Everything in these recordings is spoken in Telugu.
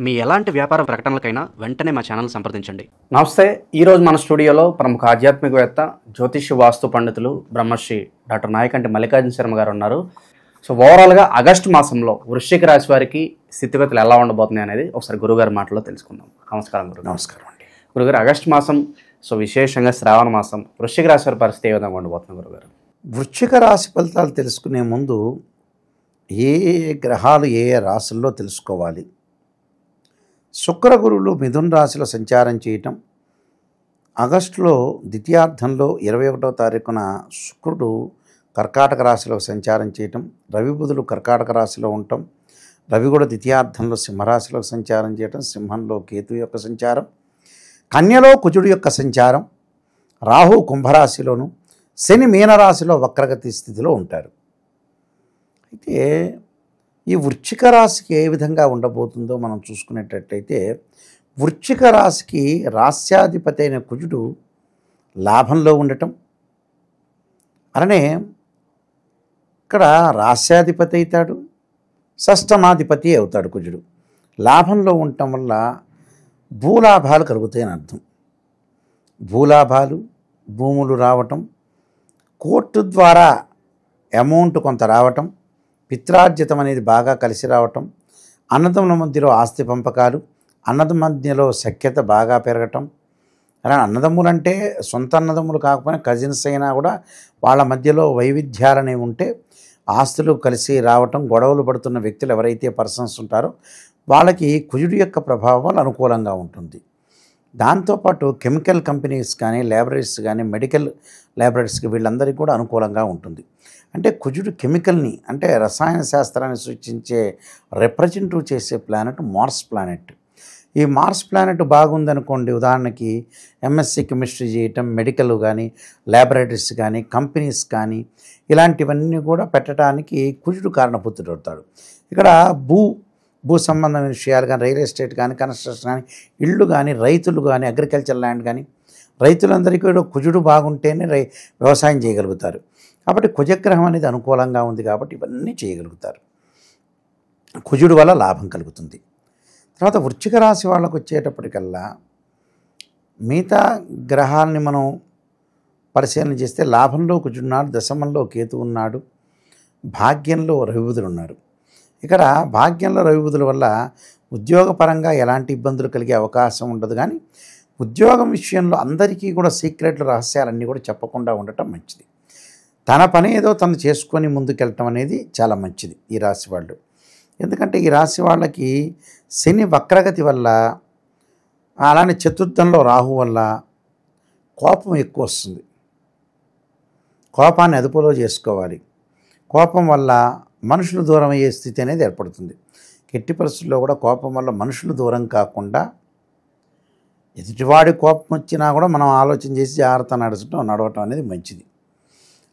మీ ఎలాంటి వ్యాపార ప్రకటనలకైనా వెంటనే మా ఛానల్ సంప్రదించండి. నమస్తే. ఈరోజు మన స్టూడియోలో ప్రముఖ ఆధ్యాత్మికవేత్త, జ్యోతిష్య వాస్తు పండితులు బ్రహ్మశ్రీ డాక్టర్ నాయకంటి మల్లికార్జున శర్మ గారు ఉన్నారు. సో ఓవరాల్గా ఆగస్టు మాసంలో వృశ్చిక రాశి వారికి స్థితిగతులు ఎలా ఉండబోతున్నాయి అనేది ఒకసారి గురుగారి మాటలో తెలుసుకుందాం. నమస్కారం గురు. నమస్కారం అండి. గురుగారు, ఆగస్టు మాసం సో విశేషంగా శ్రావణ మాసం, వృశ్చిక రాశి వారి పరిస్థితి ఏ విధంగా ఉండబోతుంది గురుగారు? వృశ్చిక రాశి ఫలితాలు తెలుసుకునే ముందు ఏ గ్రహాలు ఏ రాశుల్లో తెలుసుకోవాలి. శుక్ర గురువులు మిథున రాశిలో సంచారం చేయటం, ఆగస్టులో ద్వితీయార్థంలో 21వ తారీఖున శుక్రుడు కర్కాటక రాశిలో సంచారం చేయటం, రవి బుధులు కర్కాటక రాశిలో ఉండటం, రవి కూడా ద్వితీయార్థంలో సింహరాశిలో సంచారం చేయటం, సింహంలో కేతు యొక్క సంచారం, కన్యలో కుజుడు యొక్క సంచారం, రాహు కుంభరాశిలోను, శని మీనరాశిలో వక్రగతి స్థితిలో ఉంటారు. అయితే ఈ వృశ్చిక రాశికి ఏ విధంగా ఉండబోతుందో మనం చూసుకునేటట్లయితే, వృశ్చిక రాశికి రాస్యాధిపతి అయిన కుజుడు లాభంలో ఉండటం, అలానే ఇక్కడ రాస్యాధిపతి అవుతాడు, షష్టమాధిపతి అవుతాడు కుజుడు. లాభంలో ఉండటం వల్ల భూలాభాలు కలుగుతాయని అర్థం. భూలాభాలు, భూములు రావటం, కోర్టు ద్వారా అమౌంట్ కొంత రావటం, పిత్రార్జితం అనేది బాగా కలిసి రావటం, అన్నదమ్ముల మధ్యలో ఆస్తి పంపకాలు, అన్నదమ్ముల మధ్యలో సఖ్యత బాగా పెరగటం. అలా అన్నదమ్ములు అంటే సొంత అన్నదమ్ములు కాకపోయినా కజిన్స్ అయినా కూడా వాళ్ళ మధ్యలో వైవిధ్యాలనేవి ఉంటే ఆస్తులు కలిసి రావటం, గొడవలు పడుతున్న వ్యక్తులు ఎవరైతే పర్సన్స్ ఉంటారో వాళ్ళకి కుజుడు యొక్క ప్రభావం అనుకూలంగా ఉంటుంది. దాంతోపాటు కెమికల్ కంపెనీస్ కానీ, ల్యాబొరేటరీస్ కానీ, మెడికల్ ల్యాబొరేటరీస్కి వీళ్ళందరికీ కూడా అనుకూలంగా ఉంటుంది. అంటే కుజుడు కెమికల్ని అంటే రసాయన శాస్త్రాన్ని సూచించే రిప్రజెంటివ్ చేసే ప్లానెట్ మార్స్ ప్లానెట్. ఈ మార్స్ ప్లానెట్ బాగుందనుకోండి, ఉదాహరణకి ఎంఎస్సి కెమిస్ట్రీ చేయటం, మెడికల్ కానీ, ల్యాబొరేటరీస్ కానీ, కంపెనీస్ కానీ ఇలాంటివన్నీ కూడా పెట్టడానికి కుజుడు కారణభూతుడు అవుతాడు. ఇక్కడ భూ సంబంధమైన విషయాలు కానీ, రియల్ ఎస్టేట్ కానీ, కన్స్ట్రక్షన్ కానీ, ఇళ్ళు కానీ, రైతులు కానీ, అగ్రికల్చర్ ల్యాండ్ కానీ, రైతులందరికీ కూడా కుజుడు బాగుంటేనే వ్యవసాయం చేయగలుగుతారు. కాబట్టి కుజగ్రహం అనేది అనుకూలంగా ఉంది కాబట్టి ఇవన్నీ చేయగలుగుతారు. కుజుడు వల్ల లాభం కలుగుతుంది. తర్వాత వృశ్చిక రాశి వాళ్ళకు వచ్చేటప్పటికల్లా మిగతా గ్రహాలని మనం పరిశీలన చేస్తే లాభంలో కుజుడున్నాడు, దశమంలో కేతు ఉన్నాడు, భాగ్యంలో రవిబుధుడు ఉన్నారు. ఇక్కడ భాగ్యంలో రవిబుధుల వల్ల ఉద్యోగపరంగా ఎలాంటి ఇబ్బందులు కలిగే అవకాశం ఉండదు. కానీ ఉద్యోగం విషయంలో అందరికీ కూడా సీక్రెట్లు, రహస్యాలన్నీ కూడా చెప్పకుండా ఉండటం మంచిది. తన పని ఏదో తను చేసుకొని ముందుకెళ్ళటం అనేది చాలా మంచిది ఈ రాశి వాళ్ళు. ఎందుకంటే ఈ రాశి వాళ్ళకి శని వక్రగతి వల్ల, అలానే చతుర్థంలో రాహు వల్ల కోపం ఎక్కువ వస్తుంది. కోపాన్ని అదుపులో చేసుకోవాలి. కోపం వల్ల మనుషులు దూరం అయ్యే స్థితి అనేది ఏర్పడుతుంది. ఎట్టి పరిస్థితుల్లో కూడా కోపం వల్ల మనుషులు దూరం కాకుండా, ఎదుటివాడి కోపం వచ్చినా కూడా మనం ఆలోచన చేసి జాగ్రత్త నడవటం అనేది మంచిది.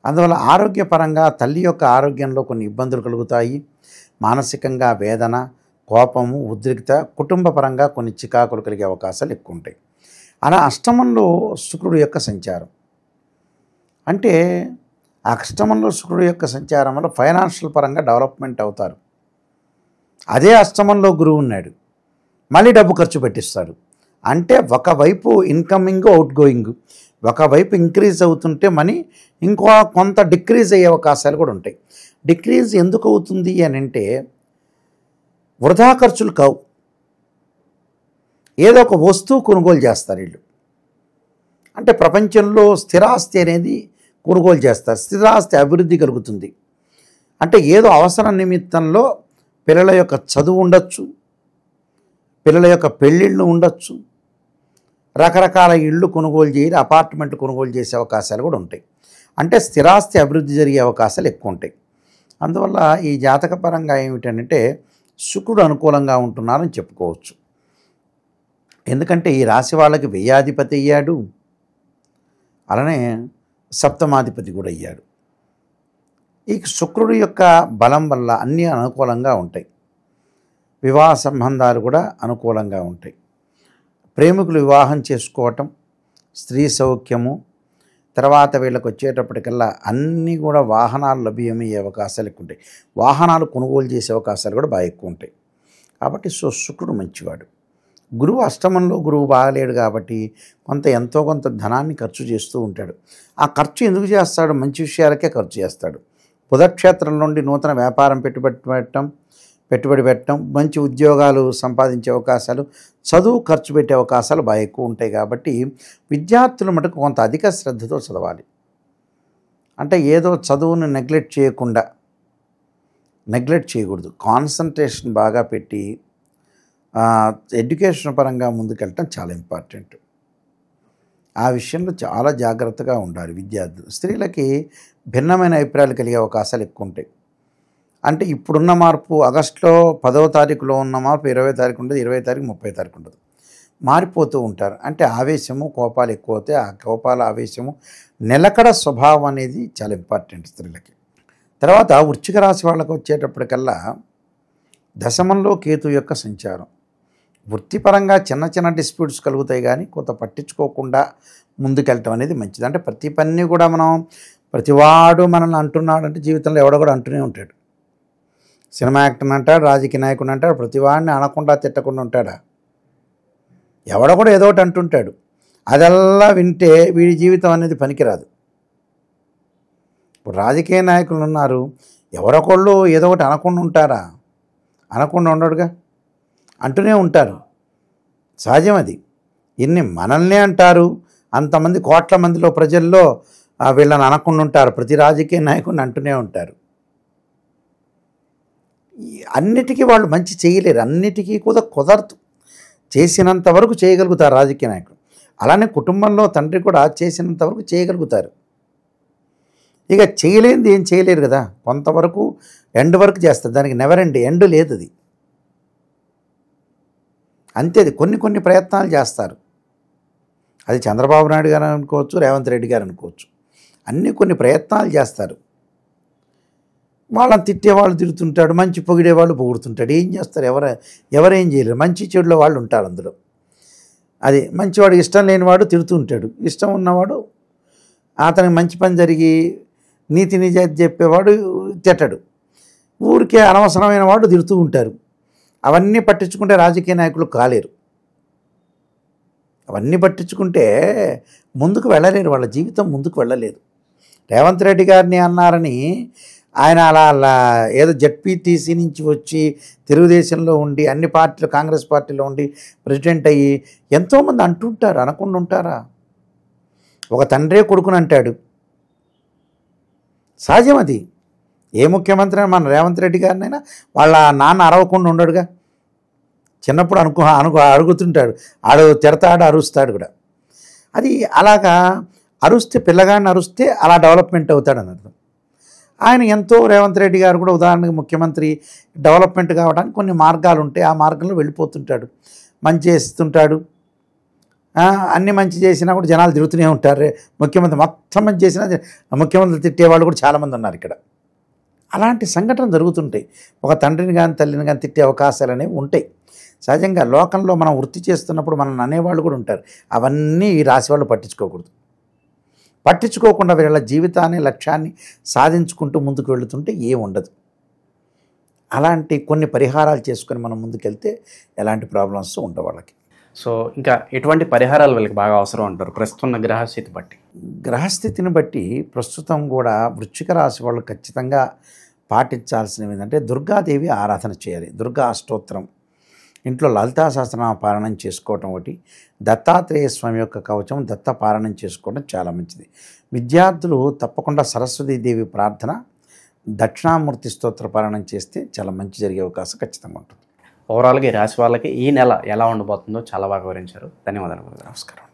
అందువల్ల ఆరోగ్యపరంగా తల్లి యొక్క ఆరోగ్యంలో కొన్ని ఇబ్బందులు కలుగుతాయి. మానసికంగా వేదన, కోపము, ఉద్రిక్త, కుటుంబ పరంగా కొన్ని చికాకులు కలిగే అవకాశాలు ఎక్కువ ఉంటాయి. అలా అష్టమంలో శుక్రుడు యొక్క సంచారం అంటే అష్టమంలో శుక్రుడు యొక్క సంచారం వల్ల ఫైనాన్షియల్ పరంగా డెవలప్మెంట్ అవుతారు. అదే అష్టమంలో గురువు ఉన్నాడు, మళ్ళీ డబ్బు ఖర్చు పెట్టిస్తాడు. అంటే ఒకవైపు ఇన్కమింగ్, అవుట్ గోయింగ్, ఒకవైపు ఇంక్రీజ్ అవుతుంటే మనీ ఇంకో కొంత డిక్రీజ్ అయ్యే అవకాశాలు కూడా ఉంటాయి. డిక్రీజ్ ఎందుకు అవుతుంది అని అంటే వృధా ఖర్చులు కావు. ఏదో ఒక వస్తువు కొనుగోలు చేస్తారు వీళ్ళు. అంటే ప్రపంచంలో స్థిరాస్తి అనేది కొనుగోలు చేస్తారు. స్థిరాస్తి అభివృద్ధి కలుగుతుంది. అంటే ఏదో అవసరం నిమిత్తంలో పిల్లల యొక్క చదువు ఉండొచ్చు, పిల్లల యొక్క పెళ్ళిళ్ళు ఉండొచ్చు, రకరకాల ఇళ్ళు కొనుగోలు చేయాలి, అపార్ట్మెంట్ కొనుగోలు చేసే అవకాశాలు కూడా ఉంటాయి. అంటే స్థిరాస్తి అభివృద్ధి జరిగే అవకాశాలు ఎక్కువ ఉంటాయి. అందువల్ల ఈ జాతకపరంగా ఏమిటంటే శుక్రుడు అనుకూలంగా ఉంటున్నారని చెప్పుకోవచ్చు. ఎందుకంటే ఈ రాశి వాళ్ళకి వ్యయాధిపతి అయ్యాడు, అలానే సప్తమాధిపతి కూడా అయ్యాడు. ఈ శుక్రుడు యొక్క బలం వల్ల అన్నీ అనుకూలంగా ఉంటాయి. వివాహ సంబంధాలు కూడా అనుకూలంగా ఉంటాయి. ప్రేమికులు వివాహం చేసుకోవటం, స్త్రీ సౌఖ్యము, తర్వాత వీళ్ళకి వచ్చేటప్పటికల్లా అన్నీ కూడా వాహనాలు లభ్యమయ్యే అవకాశాలు ఎక్కువ ఉంటాయి. వాహనాలు కొనుగోలు చేసే అవకాశాలు కూడా బాగా ఎక్కువ ఉంటాయి. కాబట్టి శుక్రుడు మంచివాడు. గురువు అష్టమంలో గురువు బాగలేడు కాబట్టి ఎంతో కొంత ధనాన్ని ఖర్చు చేస్తూ ఉంటాడు. ఆ ఖర్చు ఎందుకు చేస్తాడు? మంచి విషయాలకే ఖర్చు చేస్తాడు. బుధక్షేత్రం నుండి నూతన వ్యాపారం పెట్టుబడి పెట్టడం, మంచి ఉద్యోగాలు సంపాదించే అవకాశాలు, చదువు ఖర్చు పెట్టే అవకాశాలు బాగా ఎక్కువ ఉంటాయి. కాబట్టి విద్యార్థులు మటుకు కొంత అధిక శ్రద్ధతో చదవాలి. అంటే ఏదో చదువును నెగ్లెక్ట్ చేయకూడదు. కాన్సన్ట్రేషన్ బాగా పెట్టి ఎడ్యుకేషన్ పరంగా ముందుకెళ్ళటం చాలా ఇంపార్టెంట్. ఆ విషయంలో చాలా జాగ్రత్తగా ఉండాలి విద్యార్థులు. స్త్రీలకి భిన్నమైన అభిప్రాయాలు కలిగే అవకాశాలు ఎక్కువ ఉంటాయి. అంటే ఇప్పుడున్న మార్పు ఆగస్టులో 10వ తారీఖులో ఉన్న మార్పు 20వ తారీఖు ఉంటుంది, 20వ తారీఖు 30వ తారీఖు ఉంటుంది. మారిపోతూ ఉంటారు. అంటే ఆవేశము, కోపాలు ఎక్కువ అవుతాయి. ఆ కోపాల ఆవేశము, నిలకడ స్వభావం అనేది చాలా ఇంపార్టెంట్ స్త్రీలకి. తర్వాత వృశ్చిక రాశి వాళ్ళకు వచ్చేటప్పటికల్లా దశమంలో కేతు యొక్క సంచారం. వృత్తిపరంగా చిన్న చిన్న డిస్ప్యూట్స్ కలుగుతాయి, కానీ కొంత పట్టించుకోకుండా ముందుకెళ్ళటం అనేది మంచిది. అంటే ప్రతి పని కూడా ప్రతివాడు మనల్ని అంటున్నాడంటే జీవితంలో ఎవడో కూడా అంటూనే ఉంటాడు. సినిమా యాక్టర్ అంటాడు, రాజకీయ నాయకుడు అంటాడు, ప్రతివాడిని అనకుండా తిట్టకుండా ఉంటాడా? ఎవడో కూడా ఏదో ఒకటి అంటుంటాడు. అదల్లా వింటే వీడి జీవితం అనేది పనికిరాదు. ఇప్పుడు రాజకీయ నాయకులు ఉన్నారు, ఎవరొకళ్ళు ఏదో ఒకటి అనకుండా ఉంటారా? అనకుండా ఉండడుగా, అంటూనే ఉంటారు. సహజం అది. ఇన్ని మనల్నే అంటారు, అంతమంది కోట్ల మందిలో ప్రజల్లో వీళ్ళని అనకుండా ఉంటారు. ప్రతి రాజకీయ నాయకుడిని అంటూనే ఉంటారు. అన్నిటికీ వాళ్ళు మంచి చేయలేరు, అన్నిటికీ కూడా కుదరదు. చేసినంత వరకు చేయగలుగుతారు రాజకీయ నాయకులు. అలానే కుటుంబంలో తండ్రి కూడా చేసినంత వరకు చేయగలుగుతారు. ఇక చేయలేనిది ఏం చేయలేరు కదా, కొంతవరకు ఎండ్ వరకు చేస్తారు. దానికి నెవర్ ఎండ్ లేదు. అది అంతే. అది కొన్ని ప్రయత్నాలు చేస్తారు. అది చంద్రబాబు నాయుడు గారు అనుకోవచ్చు, రేవంత్ రెడ్డి గారు అనుకోవచ్చు. కొన్ని ప్రయత్నాలు చేస్తారు. వాళ్ళని తిట్టేవాళ్ళు తిడుతుంటాడు, మంచి పొగిడేవాళ్ళు పొగుడుతుంటాడు. ఏం చేస్తారు? ఎవరేం చేయలేరు. మంచి చెడులో వాళ్ళు ఉంటారు అందులో. అది మంచివాడు ఇష్టం లేనివాడు తిడుతూ ఉంటాడు, ఇష్టం ఉన్నవాడు అతనికి మంచి పని జరిగి నీతి నిజాయితీ చెప్పేవాడు తిట్టడు. ఊరికే అనవసరమైన వాడు తిడుతూ ఉంటారు. అవన్నీ పట్టించుకుంటే రాజకీయ నాయకులు కాలేరు. అవన్నీ పట్టించుకుంటే ముందుకు వెళ్ళలేరు, వాళ్ళ జీవితం ముందుకు వెళ్ళలేరు. రేవంత్ రెడ్డి గారిని అన్నారని ఆయన అలా ఏదో జెడ్పీటీసీ నుంచి వచ్చి తెలుగుదేశంలో ఉండి అన్ని పార్టీలు, కాంగ్రెస్ పార్టీలో ఉండి ప్రెసిడెంట్ అయ్యి ఎంతోమంది అంటుంటారు. అనకుండా ఉంటారా? ఒక తండ్రే కొడుకుని అంటాడు. సహజం అది. ఏ ముఖ్యమంత్రి అయినా, మన రేవంత్ రెడ్డి గారినైనా వాళ్ళ నాన్న అరవకుండా ఉండడుగా. చిన్నప్పుడు అడుగుతుంటాడు, తిడతాడు, అరుస్తాడు కూడా. అది అలాగా అరుస్తే, పిల్లగాడిని అరుస్తే అలా డెవలప్మెంట్ అవుతాడు అని అర్థం. ఆయన రేవంత్ రెడ్డి గారు కూడా ఉదాహరణకు ముఖ్యమంత్రి డెవలప్మెంట్ కావడానికి కొన్ని మార్గాలు ఉంటాయి. ఆ మార్గంలో వెళ్ళిపోతుంటాడు, మంచి చేస్తుంటాడు. అన్ని మంచి చేసినా కూడా జనాలు తిరుగుతూనే ఉంటారు. ముఖ్యమంత్రి మొత్తం మంచి చేసినా ముఖ్యమంత్రి తిట్టేవాళ్ళు కూడా చాలామంది ఉన్నారు ఇక్కడ. అలాంటి సంఘటనలు జరుగుతుంటాయి. ఒక తండ్రిని కానీ తల్లిని కానీ తిట్టే అవకాశాలు అనేవి ఉంటాయి. సహజంగా లోకంలో మనం వృత్తి చేస్తున్నప్పుడు మనల్ని అనేవాళ్ళు కూడా ఉంటారు. అవన్నీ ఈ రాశి వాళ్ళు పట్టించుకోకూడదు. పట్టించుకోకుండా వీళ్ళ జీవితాన్ని, లక్ష్యాన్ని సాధించుకుంటూ ముందుకు వెళుతుంటే ఏముండదు. అలాంటి కొన్ని పరిహారాలు చేసుకొని మనం ముందుకెళ్తే ఎలాంటి ప్రాబ్లమ్స్ ఉండవు వాళ్ళకి. సో ఇంకా ఎటువంటి పరిహారాలు వీళ్ళకి బాగా అవసరం అంటారు ప్రస్తుతం గ్రహస్థితి బట్టి? గ్రహస్థితిని బట్టి ప్రస్తుతం కూడా వృశ్చిక రాశి వాళ్ళు ఖచ్చితంగా పాటించాల్సినవి ఏంటంటే దుర్గాదేవి ఆరాధన చేయాలి. దుర్గా అష్టోత్తరం, ఇంట్లో లలితా సహస్రనామ పారాయణం చేసుకోవటం ఒకటి, దత్తాత్రేయ స్వామి యొక్క కవచం దత్త పారాయణం చేసుకోవడం చాలా మంచిది. విద్యార్థులు తప్పకుండా సరస్వతీదేవి ప్రార్థన, దక్షిణామూర్తి స్తోత్ర పారాయణం చేస్తే చాలా మంచి జరిగే అవకాశం ఖచ్చితంగా ఉంటుంది. ఓవరాల్గా ఈ రాశి వాళ్ళకి ఈ నెల ఎలా ఉండబోతుందో చాలా బాగా వివరించారు. ధన్యవాదాలు. నమస్కారం.